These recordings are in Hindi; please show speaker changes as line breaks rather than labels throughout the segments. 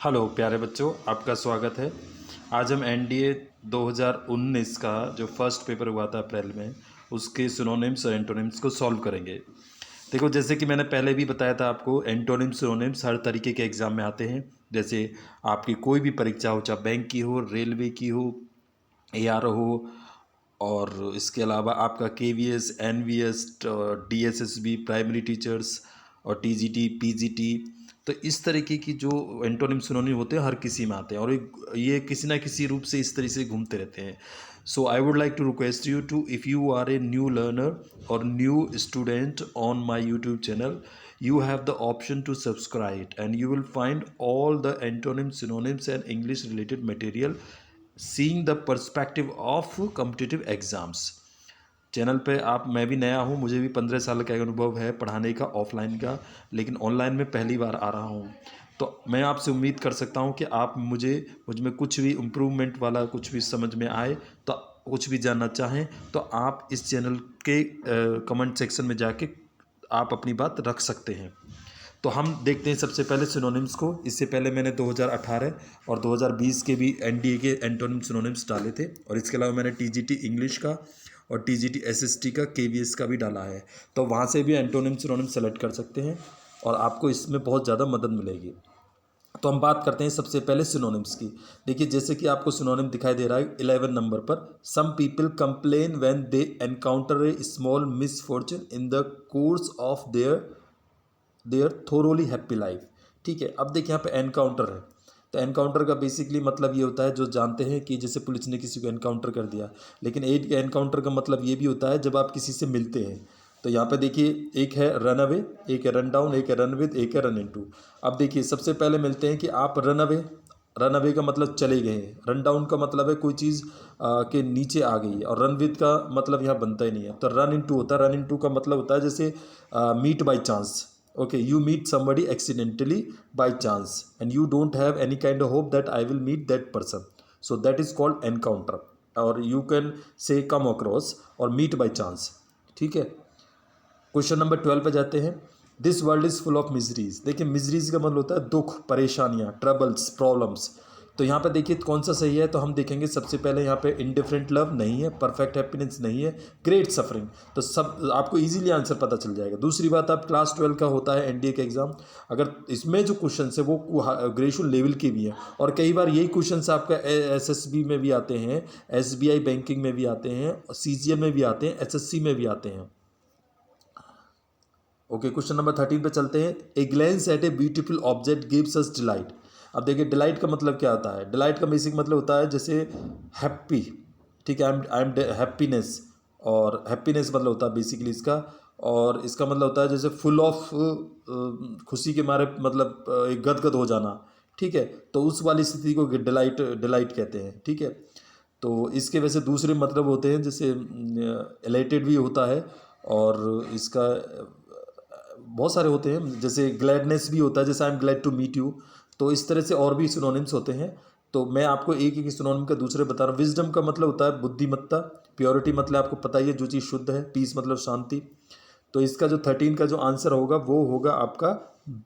हेलो प्यारे बच्चों, आपका स्वागत है। आज हम एनडीए 2019 का जो फर्स्ट पेपर हुआ था अप्रैल में, उसके सिनोनिम्स और एंटोनिम्स को सॉल्व करेंगे। देखो, जैसे कि मैंने पहले भी बताया था आपको, एंटोनिम्स सिनोनिम्स हर तरीके के एग्ज़ाम में आते हैं। जैसे आपकी कोई भी परीक्षा हो, चाहे बैंक की हो, रेलवे की हो, एआर हो, और इसके अलावा आपका KVS, NVS, DSSB, primary teachers और टीजीटी, पीजीटी, तो इस तरीके की जो एंटोनिम सिनोनिम होते हैं हर किसी में आते हैं, और ये किसी ना किसी रूप से इस तरह से घूमते रहते हैं। So I would like to request you to, if you are a new learner और new student on my YouTube channel, you have the option to subscribe and you will find all the antonyms, synonyms and English related material seeing the perspective of competitive exams। Channel पे आप, मैं भी नया हूँ, मुझे भी 15 साल का अनुभव है पढ़ाने का ऑफलाइन का, लेकिन ऑनलाइन में पहली बार आ रहा हूँ। तो मैं आपसे उम्मीद कर सकता हूँ कि आप मुझ में कुछ भी इम्प्रूवमेंट वाला कुछ भी समझ में आए, तो कुछ भी जानना चाहें तो आप इस चैनल के कमेंट सेक्शन में जाके आप अपनी बात रख सकते हैं। तो हम देखते हैं सबसे पहले सिनोनिम्स को। इससे पहले मैंने 2018 और 2020 के भी एनडीए के एंटोनिम सिनोनिम्स डाले थे, और इसके अलावा मैंने टीजीटी इंग्लिश का और टीजीटी एसएसटी का, केवीएस का भी डाला है। तो वहाँ से भी एंटोनिम सिनोनिम सेलेक्ट कर सकते हैं और आपको इसमें बहुत ज़्यादा मदद मिलेगी। तो हम बात करते हैं सबसे पहले सिनोनिम्स की। देखिए, जैसे कि आपको सिनोनिम दिखाई दे रहा है 11 नंबर पर, some people complain when they encounter a small misfortune in the course of their thoroughly happy life. ठीक है, अब देखिए यहाँ पे एनकाउंटर है, तो एनकाउंटर का बेसिकली मतलब ये होता है, जो जानते हैं कि जैसे पुलिस ने किसी को एनकाउंटर कर दिया, लेकिन एक एनकाउंटर का मतलब ये भी होता है जब आप किसी से मिलते हैं। तो यहाँ पे देखिए, एक है रन अवे, एक है रन डाउन, एक है रन विद, एक है रन इनटू। अब देखिए, सबसे पहले मिलते हैं कि आप रन अवे, रन अवे का मतलब चले गए हैं, रन डाउन का मतलब है कोई चीज़ के नीचे आ गई है, और रन विद का मतलब यहाँ बनता ही नहीं है। तो रन इनटू होता है, रन इनटू का मतलब होता है जैसे meet by chance. Okay, you meet somebody accidentally by chance and you don't have any kind of hope that I will meet that person, so that is called encounter, or you can say come across or meet by chance। ठीक है, क्वेश्चन नंबर 12 पे जाते हैं। This world is full of miseries. देखिए, मिजरीज का मतलब होता है दुख, परेशानियाँ, ट्रबल्स, प्रॉब्लम्स। तो यहाँ पे देखिए कौन सा सही है, तो हम देखेंगे सबसे पहले यहाँ पे इनडिफरेंट लव नहीं है, परफेक्ट हैप्पीनेस नहीं है, ग्रेट सफरिंग। तो सब आपको इजीली आंसर पता चल जाएगा। दूसरी बात, आप क्लास 12 का होता है एनडीए का एग्जाम, अगर इसमें जो क्वेश्चन है वो ग्रेजुएशन लेवल के भी हैं, और कई बार यही क्वेश्चन आपका एसएसबी में भी आते हैं, एसबीआई बैंकिंग में भी आते हैं, सीजीएल में भी आते हैं, एसएससी में भी आते हैं। ओके, क्वेश्चन नंबर 13 पे चलते हैं। A glance at a beautiful object gives us delight. अब देखिए, डिलाइट का मतलब क्या होता है। डिलाइट का बेसिक मतलब होता है जैसे हैप्पी। ठीक है, आई एम हैप्पीनेस, और हैप्पीनेस मतलब होता है बेसिकली इसका, और इसका मतलब होता है जैसे फुल ऑफ खुशी के मारे, मतलब एक गदगद हो जाना। ठीक है, तो उस वाली स्थिति को डिलाइट डिलाइट कहते हैं। ठीक है, तो इसके वैसे दूसरे मतलब होते हैं, जैसे एलाइटेड भी होता है, और इसका बहुत सारे होते हैं, जैसे ग्लैडनेस भी होता है, जैसे I am glad to meet you. तो इस तरह से और भी सिनोनिम्स होते हैं। तो मैं आपको एक एक सिनोनिम का दूसरे बता रहा हूँ। विजडम का मतलब होता है बुद्धिमत्ता, प्योरिटी मतलब आपको पता ही है जो चीज़ शुद्ध है, पीस मतलब शांति। तो इसका जो 13 का जो आंसर होगा वो होगा आपका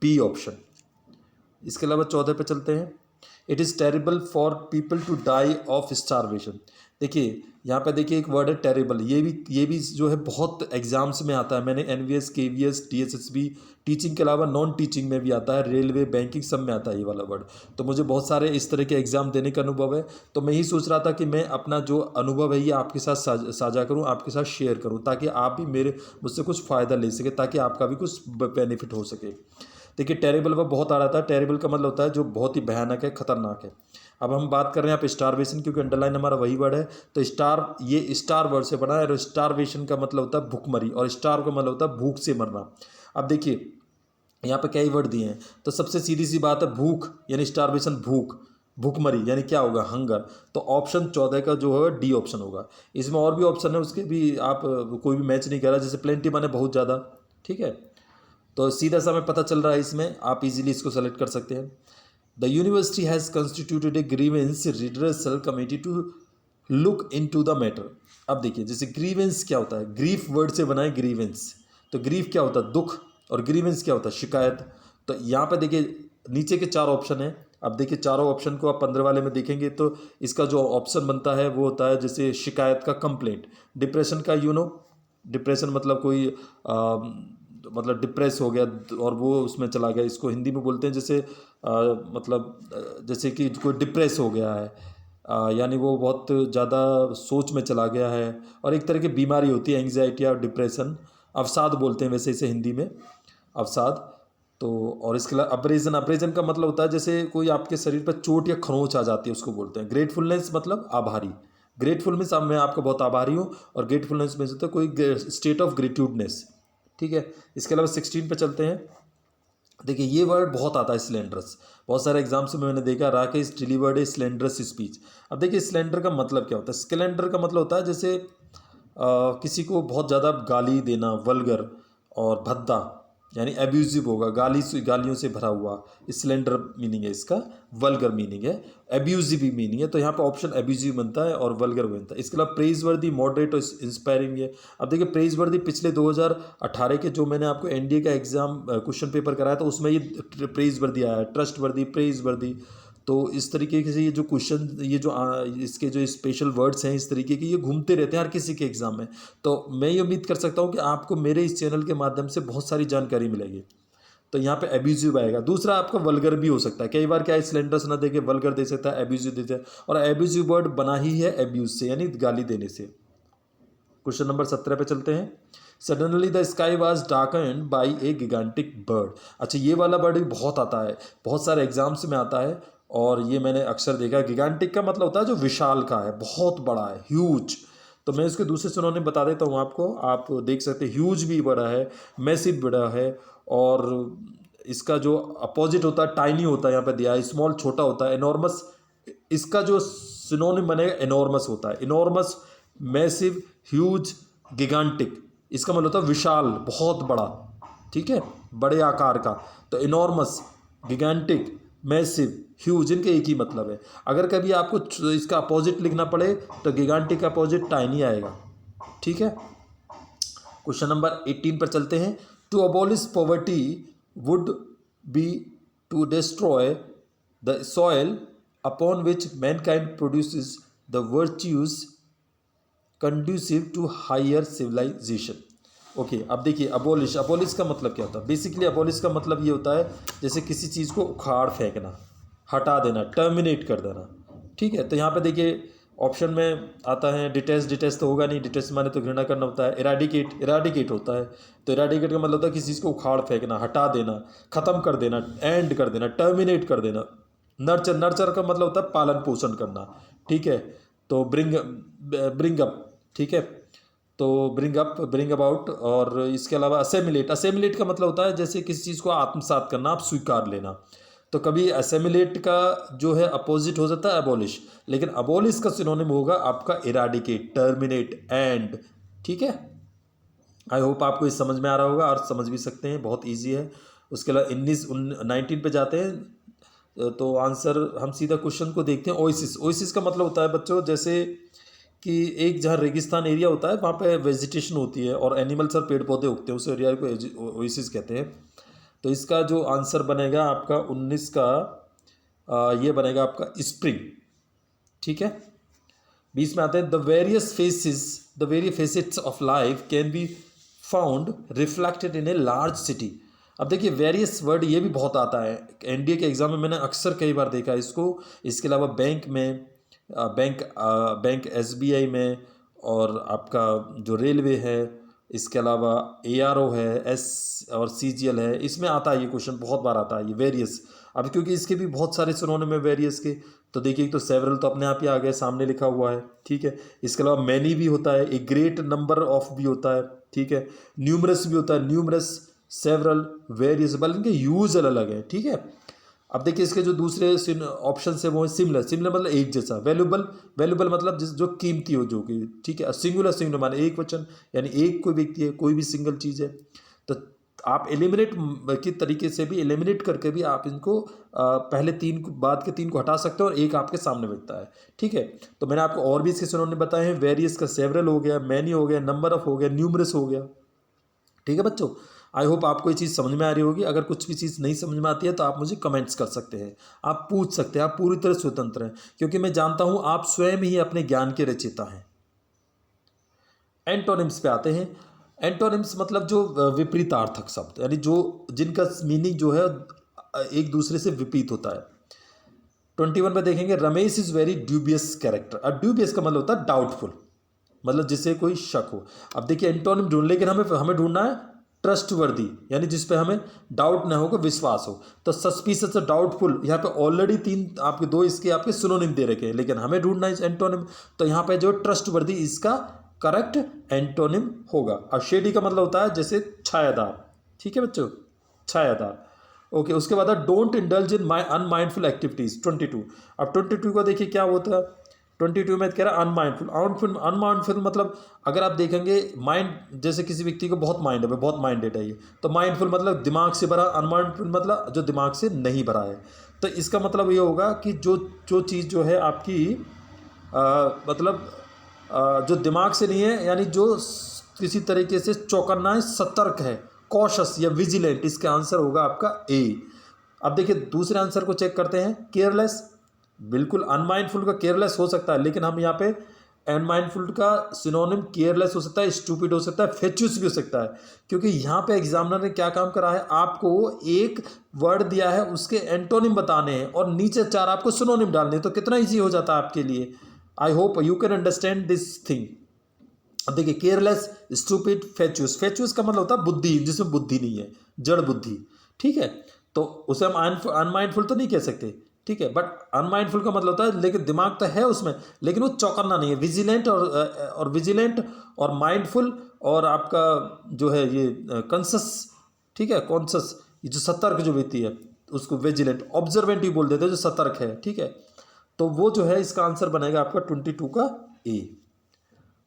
बी ऑप्शन। इसके अलावा 14 पे चलते हैं। It is terrible for people to die of starvation. देखिए, यहाँ पे देखिए एक वर्ड है टेरिबल, ये भी जो है बहुत एग्जाम्स में आता है। मैंने एनवीएस, केवीएस, टीएसएसबी, टीचिंग के अलावा नॉन टीचिंग में भी आता है, रेलवे, बैंकिंग, सब में आता है ये वाला वर्ड। तो मुझे बहुत सारे इस तरह के एग्जाम देने का अनुभव है, तो मैं ही सोच रहा था कि मैं अपना जो अनुभव है ये आपके साथ साझा करूँ, आपके साथ शेयर करूँ, ताकि आप भी मुझसे कुछ फ़ायदा ले सके, ताकि आपका भी कुछ बेनिफिट हो सके। देखिए, टेरेबल वह बहुत आ रहा था। टेरेबल का मतलब होता है जो बहुत ही भयानक है, खतरनाक है। अब हम बात कर रहे हैं यहाँ पे स्टारवेशन, क्योंकि अंडरलाइन हमारा वही वर्ड है। तो ये स्टार वर्ड से बना है, और स्टारवेशन का मतलब होता है भूखमरी, और स्टार का मतलब होता है भूख से मरना। अब देखिए, यहाँ पे कई वर्ड दिए हैं, तो सबसे सीधी सी बात है, भूख यानी स्टारवेशन, भूख, भूखमरी यानी क्या होगा, हंगर। तो ऑप्शन 14 का जो है डी ऑप्शन होगा। इसमें और भी ऑप्शन है, उसके भी आप कोई भी मैच नहीं कर रहा, जैसे प्लेंटी माने बहुत ज़्यादा। ठीक है, तो सीधा सा हमें पता चल रहा है, इसमें आप इजीली इसको सेलेक्ट कर सकते हैं। The university has constituted a grievance redressal committee to look in to the matter. अब देखिए, जैसे ग्रीवेंस क्या होता है, ग्रीफ वर्ड से बना है ग्रीवेंस। तो ग्रीफ क्या होता है, दुख, और ग्रीवेंस क्या होता है, शिकायत। तो यहाँ पे देखिए नीचे के 4 ऑप्शन है, अब देखिए चारों ऑप्शन को आप 15 वाले में देखेंगे तो इसका जो ऑप्शन बनता है वो होता है जैसे शिकायत का कंप्लेंट, डिप्रेशन का डिप्रेशन मतलब कोई मतलब डिप्रेस हो गया और वो उसमें चला गया, इसको हिंदी में बोलते हैं जैसे जैसे कि कोई डिप्रेस हो गया है, यानी वो बहुत ज़्यादा सोच में चला गया है, और एक तरह की बीमारी होती है एंग्जाइटी और डिप्रेशन, अवसाद बोलते हैं वैसे इसे हिंदी में, अवसाद। तो और इसके अलावा अब्रेजन, अब्रेजन का मतलब होता है जैसे कोई आपके शरीर पर चोट या खरोंच आ जाती है उसको बोलते हैं। ग्रेटफुलनेस मतलब आभारी, ग्रेटफुल मीन्स अब मैं आपका बहुत आभारी हूँ, और ग्रेटफुलनेस में होता है कोई स्टेट ऑफ ग्रेट्यूडनेस, ठीक है। इसके अलावा 16 पे चलते हैं। देखिए ये वर्ड बहुत आता है स्लेंडरस, बहुत सारे एग्जाम्स में मैंने देखा राकेश डिलीवर्ड ए स्लेंडरस स्पीच। अब देखिए स्लेंडर का मतलब क्या होता है, स्लेंडर का मतलब होता है जैसे किसी को बहुत ज़्यादा गाली देना, वल्गर और भद्दा, यानी एब्यूजिव होगा, गालियों से भरा हुआ, स्लेंडर मीनिंग है इसका, वल्गर मीनिंग है, एब्यूजिव भी मीनिंग है, तो यहाँ पे ऑप्शन एब्यूजिव बनता है और वल्गर बनता है। इसके अलावा प्रेज वर्दी, मॉडरेट और इंस्पायरिंग है। अब देखिए प्रेज वर्दी पिछले 2018 के जो मैंने आपको एनडीए का एग्जाम क्वेश्चन पेपर कराया था उसमें ये प्रेज वर्दी आया है, ट्रस्ट वर्दी, प्रेज वर्दी। तो इस तरीके से ये जो क्वेश्चन, ये जो इसके जो स्पेशल वर्ड्स हैं इस तरीके के, ये घूमते रहते हैं हर किसी के एग्जाम में। तो मैं ये उम्मीद कर सकता हूँ कि आपको मेरे इस चैनल के माध्यम से बहुत सारी जानकारी मिलेगी। तो यहाँ पे एब्यूजिव आएगा। दूसरा आपका वल्गर भी हो सकता है, कई बार क्या है स्लेंडरस ना देके वल्गर दे सकता है, एब्यूजिव दे सकता है, और एब्यूजिव वर्ड बना ही है एब्यूज से, यानी गाली देने से। क्वेश्चन नंबर 17 पे चलते हैं। Suddenly the sky was darkened by a gigantic bird. अच्छा ये वाला वर्ड भी बहुत आता है, बहुत सारे एग्जाम्स में आता है, और ये मैंने अक्सर देखा है। गिगांटिक का मतलब होता है जो विशाल का है, बहुत बड़ा है, ह्यूज। तो मैं इसके दूसरे सिनोनिम बता देता हूँ आपको, आप देख सकते हैं, ह्यूज भी बड़ा है, मैसिव बड़ा है, और इसका जो अपोजिट होता है टाइनी होता है, यहाँ पे दिया है, स्मॉल छोटा होता है, एनॉर्मस इसका जो सिनोनिम बनेगा एनॉर्मस होता है, एनॉर्मस, मैसिव, ह्यूज, गिगांटिक, इसका मतलब होता है विशाल, बहुत बड़ा, ठीक है, बड़े आकार का। तो इनॉर्मस, गिगांटिक, मैसिव, ह्यूज, इनके एक ही मतलब है। अगर कभी आपको इसका अपोजिट लिखना पड़े तो गिगांटिक का अपोजिट टाइनी आएगा, ठीक है। क्वेश्चन नंबर 18 पर चलते हैं। To abolish poverty would be to destroy the soil upon which mankind produces the virtues conducive to higher civilisation. Okay, अब देखिए अबोलिश, अबोलिश का मतलब क्या होता है। बेसिकली अबोलिश का मतलब ये होता है जैसे किसी चीज़ को उखाड़ फेंकना, हटा देना, टर्मिनेट कर देना, ठीक है। तो यहाँ पे देखिए ऑप्शन में आता है डिटेस्ट, डिटेस्ट तो होगा नहीं, डिटेस्ट माने तो घृणा करना होता है। इराडिकेट, इराडिकेट होता है, तो इराडिकेट का मतलब होता है किसी चीज़ को उखाड़ फेंकना, हटा देना, ख़त्म कर देना, एंड कर देना, टर्मिनेट कर देना। नर्चर, नर्चर का मतलब होता है पालन पोषण करना, ठीक है। तो ब्रिंग अप, ठीक है, तो ब्रिंग अप, ब्रिंग अबाउट। और इसके अलावा असेमिलेट, असेमिलेट का मतलब होता है जैसे किसी चीज़ को आत्मसात करना, आप स्वीकार लेना। तो कभी असेमिलेट का जो है अपोजिट हो जाता है अबोलिश, लेकिन अबोलिश का सिनोनिम होगा आपका इराडिकेट, टर्मिनेट, एंड, ठीक है। आई होप आपको ये समझ में आ रहा होगा, और समझ भी सकते हैं, बहुत ईजी है। उसके अलावा 19 पे जाते हैं, तो आंसर हम सीधा क्वेश्चन को देखते हैं। ओएसिस, ओएसिस का मतलब होता है बच्चों जैसे कि एक जहाँ रेगिस्तान एरिया होता है वहाँ पे वेजिटेशन होती है और एनिमल्स और पेड़ पौधे उगते हैं, उस एरिया को ओएसिस कहते हैं। तो इसका जो आंसर बनेगा आपका 19 का ये बनेगा आपका स्प्रिंग, ठीक है। 20 में आते हैं the various faces, the various facets of life can be found reflected in a large city. अब देखिए वेरियस वर्ड ये भी बहुत आता है एनडीए के एग्जाम में, मैंने अक्सर कई बार देखा है इसको। इसके अलावा बैंक में, बैंक एसबीआई में, और आपका जो रेलवे है, इसके अलावा एआरओ है, एस और सीजीएल है, इसमें आता है ये क्वेश्चन, बहुत बार आता है ये वेरियस। अब क्योंकि इसके भी बहुत सारे सिनोनिम है वेरियस के, तो देखिए तो सेवरल तो अपने आप ही आ गए, सामने लिखा हुआ है, ठीक है। इसके अलावा मैनी भी होता है, एक ग्रेट नंबर ऑफ भी होता है, ठीक है। न्यूमरस भी होता है, न्यूमरस, सेवरल, वेरियस, बल्कि इनके यूज अलग है, ठीक है। अब देखिए इसके जो दूसरे ऑप्शन है वो है सिमिलर, सिमिलर मतलब एक जैसा। वैल्यूबल, वैल्यूबल मतलब जिस जो कीमती हो, जो कि, ठीक है। सिंगुलर, सिंगुलर माने एक वचन, यानी एक कोई व्यक्ति है, कोई भी सिंगल चीज़ है। तो आप एलिमिनेट के तरीके से भी, एलिमिनेट करके भी आप इनको पहले तीन बाद के तीन को हटा सकते हो और एक आपके सामने मिलता है, ठीक है। तो मैंने आपको और भी इसके सिनोनिम बताए हैं, वेरियस का सेवरल हो गया, मैनी हो गया, नंबर ऑफ हो गया, न्यूमरस हो गया, ठीक है बच्चों। आई होप आपको ये चीज़ समझ में आ रही होगी। अगर कुछ भी चीज़ नहीं समझ में आती है तो आप मुझे कमेंट्स कर सकते हैं, आप पूछ सकते हैं, आप पूरी तरह स्वतंत्र हैं, क्योंकि मैं जानता हूँ आप स्वयं ही अपने ज्ञान के रचयिता हैं। एंटोनिम्स पे आते हैं। एंटोनिम्स मतलब जो विपरीतार्थक शब्द, यानी जो जिनका मीनिंग जो है एक दूसरे से विपरीत होता है। 21 में देखेंगे, Ramesh is very dubious character. अब ड्यूबियस का मतलब होता है डाउटफुल, मतलब जिसे कोई शक हो। अब देखिए एंटोनिम ढूंढ, लेकिन हमें ढूंढना है ट्रस्टवर्दी, यानी जिस पे हमें डाउट ना होगा, विश्वास हो। तो सस्पिशियस और डाउटफुल, यहाँ पे ऑलरेडी 3 आपके 2 इसके आपके सिनोनिम दे रखे हैं, लेकिन हमें ढूंढना है एंटोनिम। तो यहाँ पे जो ट्रस्टवर्दी इसका करेक्ट एंटोनिम होगा। और शेडी का मतलब होता है जैसे छायादार, ठीक है बच्चों, छायादार। ओके, उसके बाद don't indulge in my unmindful activities 22। अब 22 को देखिए क्या होता है। 22 में कह रहा है अनमाइंडफुल। अनमाइंडफुल मतलब अगर आप देखेंगे माइंड, जैसे किसी व्यक्ति को बहुत माइंड है, बहुत माइंडेड है ये, तो माइंडफुल मतलब दिमाग से भरा, अनमाइंडफुल मतलब जो दिमाग से नहीं भरा है। तो इसका मतलब ये होगा कि जो जो चीज़ जो है आपकी मतलब जो दिमाग से नहीं है, यानी जो किसी तरीके से चौकन्ना है, सतर्क है, कॉशस या विजिलेंट, इसका आंसर होगा आपका ए। अब देखिए दूसरे आंसर को चेक करते हैं, केयरलेस। बिल्कुल अनमाइंडफुल का केयरलेस हो सकता है, लेकिन हम यहाँ पे अनमाइंडफुल का सिनोनिम केयरलेस हो सकता है, स्टूपिड हो सकता है, फेचुअस भी हो सकता है, क्योंकि यहाँ पे एग्जामिनर ने क्या काम करा है, आपको एक वर्ड दिया है, उसके एंटोनिम बताने हैं और नीचे 4 आपको सिनोनिम डालने हैं, तो कितना ईजी हो जाता है आपके लिए। I hope you can understand this thing. अब देखिए केयरलेस, स्टूपिड, फेचुअस। फेचुअस का मतलब होता है बुद्धि, जिसमें बुद्धि नहीं है, जड़ बुद्धि, ठीक है। तो उसे हम अनमाइंडफुल तो नहीं कह सकते, ठीक है, बट अनमाइंडफुल का मतलब होता है लेकिन दिमाग तो है उसमें, लेकिन वो चौकन्ना नहीं है। विजिलेंट और माइंडफुल और आपका जो है ये कॉन्शस, ठीक है, कॉन्शस, ये जो सतर्क जो व्यक्ति है उसको विजिलेंट, ऑब्जर्वेंट ही बोल देते हैं, जो सतर्क है, ठीक है। तो वो जो है इसका आंसर बनेगा आपका 22 का ए।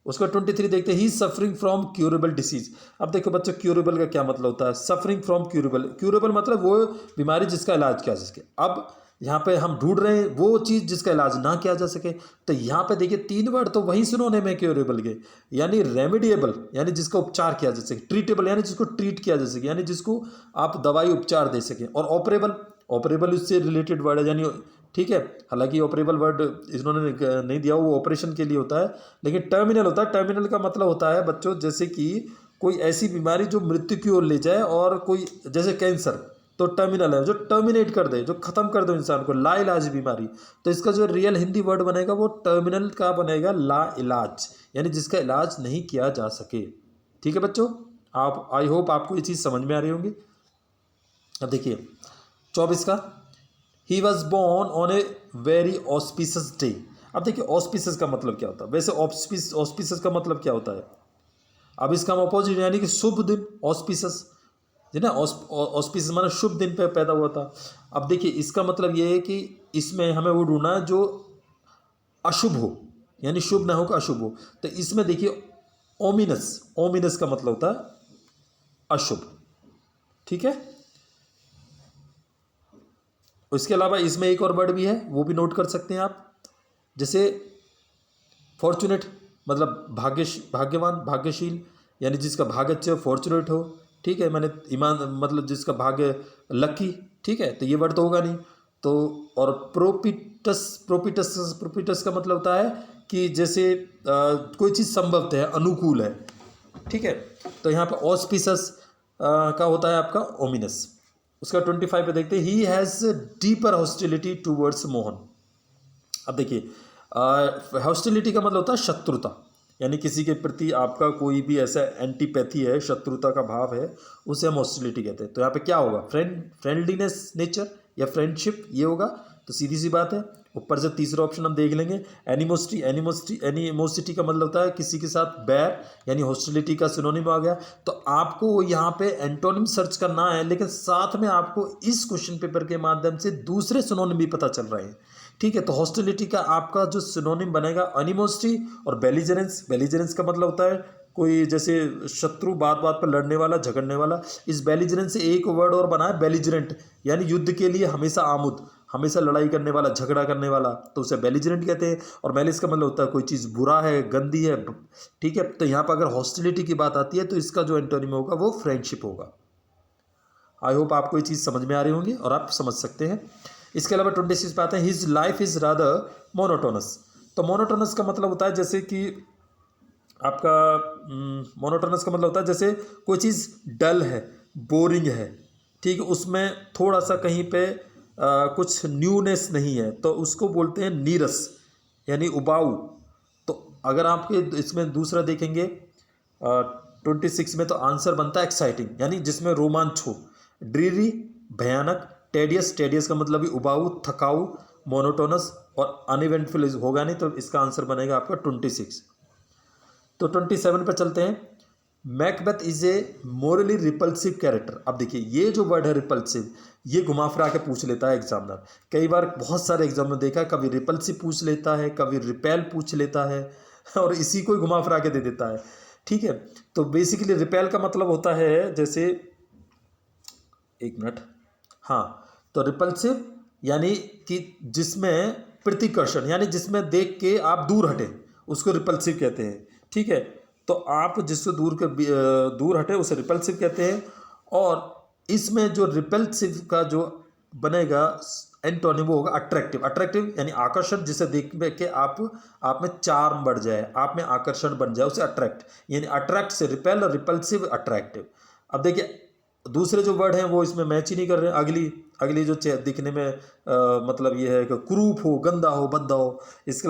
उसका 23 देखते हैं, ही सफरिंग फ्रॉम क्यूरेबल डिसीज। अब देखो बच्चों क्यूरेबल का क्या मतलब होता है, सफरिंग फ्रॉम क्यूरेबल। क्यूरेबल मतलब वो बीमारी जिसका इलाज किया जा सके। अब यहाँ पे हम ढूंढ रहे हैं वो चीज़ जिसका इलाज ना किया जा सके, तो यहाँ पे देखिए 3 वर्ड तो वही सिनोनिम है क्यूरेबल के, यानी रेमेडिएबल यानी जिसका उपचार किया जा सके, ट्रीटेबल यानी जिसको ट्रीट किया जा सके, यानी जिसको आप दवाई उपचार दे सकें, और ऑपरेबल, ऑपरेबल उससे रिलेटेड वर्ड है, यानी ठीक है। हालांकि ऑपरेबल वर्ड इन्होंने नहीं दिया, वो ऑपरेशन के लिए होता है, लेकिन टर्मिनल होता है। टर्मिनल का मतलब होता है बच्चों जैसे कि कोई ऐसी बीमारी जो मृत्यु की ओर ले जाए, और कोई जैसे कैंसर तो टर्मिनल है, जो टर्मिनेट कर दे, जो खत्म कर दो इंसान को, ला इलाज बीमारी। तो इसका जो रियल हिंदी वर्ड बनेगा वो टर्मिनल का बनेगा, ला इलाज, यानी जिसका इलाज नहीं किया जा सके, ठीक है बच्चों। आप आई होप आपको ये चीज़ समझ में आ रही होंगी। अब देखिए 24 का, he was born on a very auspicious day. अब देखिए ऑस्पिशियस का मतलब क्या होता है, वैसे ऑस्पिशियस का मतलब क्या होता है, अब इसका हम अपोजिट यानी कि शुभ दिन, ऑस्पिशियस है ना, ऑस्पिशियस माना शुभ दिन पे पैदा हुआ था। अब देखिए इसका मतलब ये है कि इसमें हमें वो ढूंढना है जो अशुभ हो, यानी शुभ ना हो का अशुभ हो। तो इसमें देखिए ओमिनस, ओमिनस का मतलब होता है अशुभ, ठीक है। उसके अलावा इसमें एक और वर्ड भी है, वो भी नोट कर सकते हैं आप, जैसे फॉर्चुनेट मतलब भाग्यवान, भाग्यशील, यानी जिसका भाग्य अच्छा हो, फॉर्चुनेट हो, ठीक है। मैंने ईमान मतलब जिसका भाग्य लकी, ठीक है, तो ये वर्ड तो होगा नहीं। तो और प्रोपिटस, प्रोपिटस का मतलब होता है कि जैसे कोई चीज़ संभवतः है, अनुकूल है, ठीक है। तो यहाँ पर ऑस्पिशस का होता है आपका ओमिनस। उसका 25 पे देखते हैं, he has deeper hostility towards Mohan. अब देखिए हॉस्टिलिटी का मतलब होता है शत्रुता, यानी किसी के प्रति आपका कोई भी ऐसा एंटीपैथी है, शत्रुता का भाव है, उसे हम हॉस्टिलिटी कहते हैं। तो यहाँ पे क्या होगा, फ्रेंडलीनेस नेचर या फ्रेंडशिप, ये होगा। तो सीधी सी बात है। ऊपर से तीसरा ऑप्शन हम देख लेंगे, एनिमोसिटी का मतलब होता है किसी के साथ बैर, यानी हॉस्टिलिटी का सिनोनिम आ गया। तो आपको यहाँ पे एंटोनिम सर्च करना है, लेकिन साथ में आपको इस क्वेश्चन पेपर के माध्यम से दूसरे सिनोनिम भी पता चल रहे हैं, ठीक है। तो हॉस्टिलिटी का आपका जो सिनोनिम बनेगा एनिमोसिटी और बेलिजरेंस। बेलिजरेंस का मतलब होता है कोई जैसे शत्रु, बात बात पर लड़ने वाला, झगड़ने वाला। इस बेलिजरेंस से एक वर्ड और बना है बेलिजरेंट, यानी युद्ध के लिए हमेशा आमुद, हमेशा लड़ाई करने वाला, झगड़ा करने वाला, तो उसे बेलिजरेंट कहते हैं। और मेलिस का मतलब होता है कोई चीज़ बुरा है, गंदी है, ठीक है। तो यहाँ पर अगर हॉस्टिलिटी की बात आती है तो इसका जो एंटोनिम होगा वो फ्रेंडशिप होगा, आई होप आपको ये चीज़ समझ में आ रही होंगी और आप समझ सकते हैं। इसके अलावा 26 पे आते हैं, his life is rather monotonous. तो मोनोटोनस का मतलब होता है जैसे कि आपका मोनोटोनस का मतलब होता है जैसे कोई चीज़ डल है, बोरिंग है, ठीक है, उसमें थोड़ा सा कहीं पे कुछ न्यूनेस नहीं है, तो उसको बोलते हैं नीरस, यानी उबाऊ। तो अगर आपके इसमें दूसरा देखेंगे 26 में, तो आंसर बनता है एक्साइटिंग, यानी जिसमें रोमांच हो। ड्रीरी भयानक, टेडियस, टेडियस का मतलब भी उबाऊ, थकाऊ, मोनोटोनस और अनइवेंटफुल होगा नहीं, तो इसका आंसर बनेगा आपका 26। तो 27 पे चलते हैं। Macbeth is a morally repulsive character. अब देखिए ये जो वर्ड है रिपल्सिव, ये घुमा फिरा के पूछ लेता है एग्जामिनर। कई बार बहुत सारे एग्जाम में देखा है, कभी रिपल्सिव पूछ लेता है, कभी रिपेल पूछ लेता है और इसी को ही घुमा फिरा के दे देता है, ठीक है। तो बेसिकली रिपेल का मतलब होता है जैसे, एक मिनट, हाँ, तो रिपल्सिव यानी कि जिसमें प्रतिकर्षण, यानी जिसमें देख के आप दूर हटे, उसको रिपल्सिव कहते हैं, ठीक है। तो आप जिससे दूर हटे उसे रिपल्सिव कहते हैं। और इसमें जो रिपल्सिव का जो बनेगा एंटोनिम वो होगा अट्रैक्टिव। अट्रैक्टिव यानी आकर्षण, जिसे देख के आप में चार्म बढ़ जाए, आप में आकर्षण बन जाए, उसे अट्रैक्ट, यानी अट्रैक्ट से रिपेल और रिपल्सिव अट्रैक्टिव। अब देखिए दूसरे जो वर्ड हैं वो इसमें मैच ही नहीं कर रहे हैं। अगली जो दिखने में मतलब ये है कि कुरूप हो, गंदा हो, भद्दा हो। इसके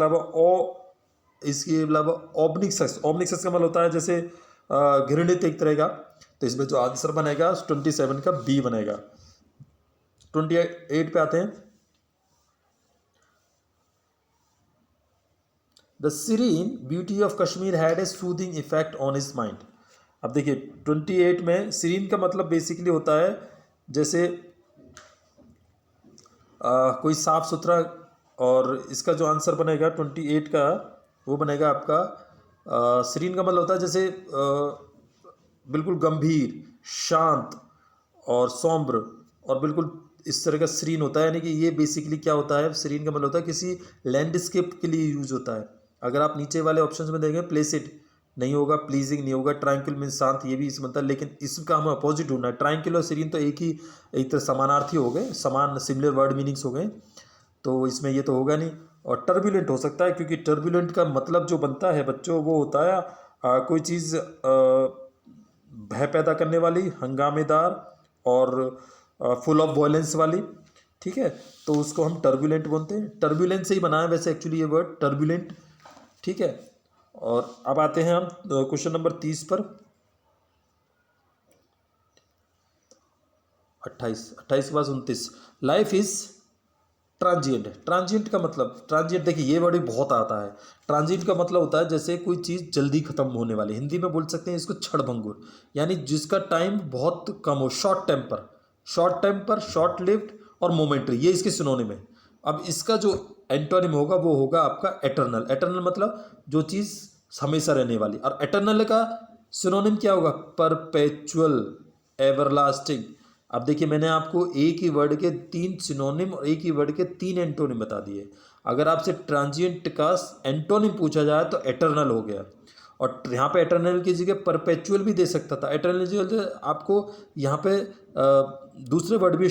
अलावा ऑब्निक्सस, ऑब्निक्सस का मतलब होता है जैसे घृणित एक तरह का। तो इसमें जो आंसर बनेगा 27 का बी बनेगा। 28 पे आते हैं। The serene beauty of Kashmir had a soothing effect on his mind. अब देखिए 28 में सीरीन का मतलब बेसिकली होता है जैसे कोई साफ सुथरा, और इसका जो आंसर बनेगा 28 का वो बनेगा आपका सीरीन का मतलब होता है जैसे बिल्कुल गंभीर, शांत और सौम्र, और बिल्कुल इस तरह का सीरीन होता है। यानी कि ये बेसिकली क्या होता है, सीरीन का मतलब होता है किसी लैंडस्केप के लिए यूज होता है। अगर आप नीचे वाले ऑप्शंस में देखें, प्लेसिड नहीं होगा, प्लीजिंग नहीं होगा, ट्रायंकुल मीन शांत, ये भी इस मतलब, लेकिन इसका हमें अपोजिट ढूंढना है। ट्रायंकुल और सीरीन तो एक तरह समानार्थी हो गए, समान सिमिलर वर्ड मीनिंग्स हो गए, तो इसमें ये तो होगा नहीं। और टर्बुलेंट हो सकता है, क्योंकि टर्बुलेंट का मतलब जो बनता है बच्चों वो होता है कोई चीज़ भय पैदा करने वाली, हंगामेदार और फुल ऑफ वॉयलेंस वाली, ठीक है। तो उसको हम टर्बुलेंट बोलते हैं। टर्बुलेंट से ही बना है वैसे एक्चुअली ये वर्ड टर्बुलेंट, ठीक है। और अब आते हैं हम क्वेश्चन नंबर 30 पर। 28 के बाद 29। Life is transient. ट्रांजिएंट का मतलब, ट्रांजिएंट देखिए ये वर्ड भी बहुत आता है। ट्रांजिएंट का मतलब होता है जैसे कोई चीज़ जल्दी खत्म होने वाली, हिंदी में बोल सकते हैं इसको क्षणभंगुर, यानी जिसका टाइम बहुत कम हो। Short temper, short temper, short lived और मोमेंट्री, ये इसके सिनोनिम है। अब इसका जो एंटोनिम होगा वो होगा आपका एटर्नल। एटर्नल मतलब जो चीज़ हमेशा रहने वाली, और एटर्नल का सिनोनिम क्या होगा, परपेचुअल, एवरलास्टिंग। अब देखिए मैंने आपको एक ही वर्ड के 3 सिनोनिम और एक ही वर्ड के 3 एंटोनिम बता दिए। अगर आपसे ट्रांजिएंट का एंटोनिम पूछा जाए तो एटर्नल हो गया, और यहाँ पे एटर्नल की जगह परपेचुअल भी दे सकता था। एटर्नल की जगह आपको यहाँ पे दूसरे वर्ड भी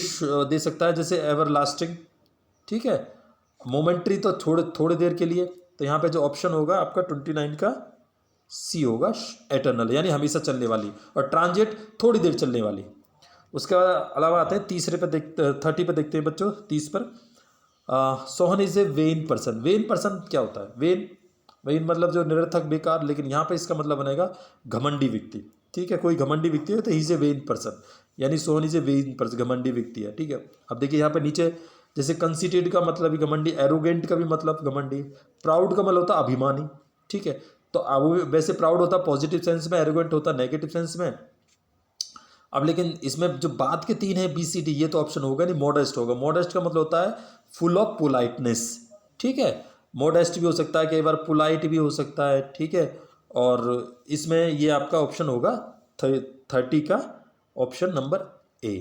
दे सकता है जैसे एवरलास्टिंग, ठीक है। मोमेंट्री तो थोड़े देर के लिए, तो यहाँ पे जो ऑप्शन होगा आपका 29 का सी होगा, एटर्नल यानी हमेशा चलने वाली, और ट्रांजिएंट थोड़ी देर चलने वाली। उसके अलावा आते हैं 30 पे देखते हैं बच्चों। 30 पर Sohan is a vain person. When person क्या होता है, वेन मतलब जो निरर्थक, बेकार, लेकिन यहाँ पे इसका मतलब बनेगा घमंडी व्यक्ति, ठीक है। कोई घमंडी व्यक्ति है तो he is a vain person, यानी Sohan is a vain person, घमंडी व्यक्ति है, ठीक है। अब देखिए यहाँ पे नीचे जैसे कंसीटेड का मतलब भी घमंडी, एरोगेंट का भी मतलब घमंडी, प्राउड का मतलब होता है अभिमानी, ठीक है। तो वो वैसे प्राउड होता पॉजिटिव सेंस में, एरोगेंट होता नेगेटिव सेंस में। अब लेकिन इसमें जो बात के 3 है BCD, ये तो ऑप्शन होगा नहीं, मॉडेस्ट होगा। मॉडेस्ट का मतलब होता है फुल ऑफ पोलाइटनेस, ठीक है। मॉडेस्ट भी हो सकता है, कई बार पोलाइट भी हो सकता है, ठीक है। और इसमें ये आपका ऑप्शन होगा 30 का option number A।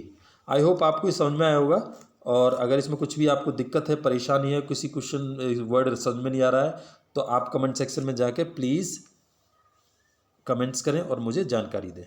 I hope आपको ये समझ में आया होगा। और अगर इसमें कुछ भी आपको दिक्कत है, परेशानी है, किसी क्वेश्चन वर्ड समझ में नहीं आ रहा है, तो आप कमेंट सेक्शन में जाके प्लीज़ कमेंट्स करें और मुझे जानकारी दें।